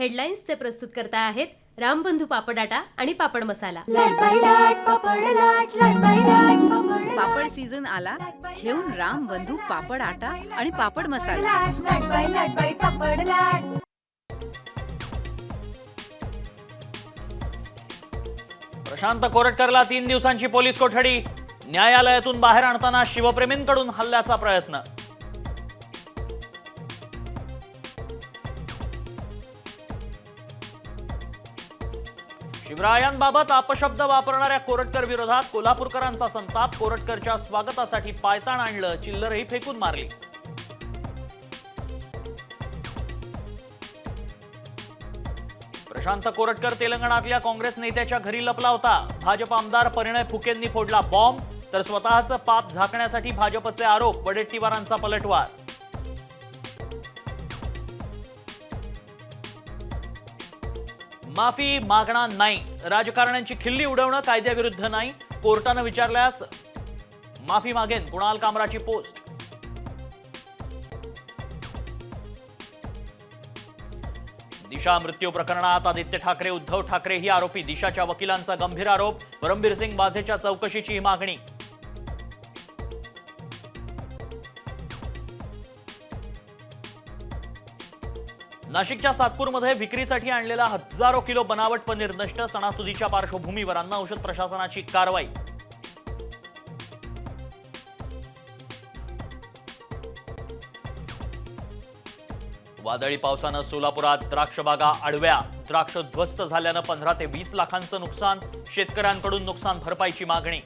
हेडलाईन्सचे प्रस्तुतकर्ता आहेत रामबंधू पापड आटा आणि पापड मसाला। पापड सीझन आला, घेऊन रामबंधू पापड आटा आणि पापड मसाला। प्रशांत कोरटकरला 3 दिवसांची पोलीस कोठडी। न्यायालयातून बाहेर आणताना शिवप्रेमींकडून हल्ल्याचा प्रयत्न। शिवरायांबाबत अपशब्द वापरणाऱ्या कोरटकर विरोधात कोल्हापूरकरांचा संताप। कोरटकरच्या स्वागतासाठी पायताण आणलं, चिल्लरही फेकून मारली। प्रशांत कोरटकर तेलंगणातल्या काँग्रेस नेत्याच्या घरी लपला होता। भाजप आमदार परिणय फुकेंनी फोडला बॉम्ब, तर स्वतःचं पाप झाकण्यासाठी भाजपचे आरोप। वडेट्टीवारांचा पलटवार। माफी मागणार नाही, राजकारण्यांची खिल्ली उडवणं कायद्याविरुद्ध नाही। कोर्टानं विचारल्यास माफी मागेन, कुणाल कामराची पोस्ट। दिशा मृत्यू प्रकरणात आदित्य ठाकरे उद्धव ठाकरे ही आरोपी। दिशाच्या वकिलांचा गंभीर आरोप। परमबीर सिंग बाझेच्या चौकशीची मागणी। नाशिकच्या सातपूरमध्ये विक्रीसाठी आणलेला हजारो किलो बनावट पनीर नष्ट। सणासुदीच्या पार्श्वभूमीवर अन्न औषध प्रशासनाची कारवाई। वादळी पावसानं सोलापुरात द्राक्ष बागा आडव्या। द्राक्ष ध्वस्त झाल्यानं 15 ते 20 लाखांचं नुकसान। शेतकऱ्यांकडून नुकसान भरपाईची मागणी।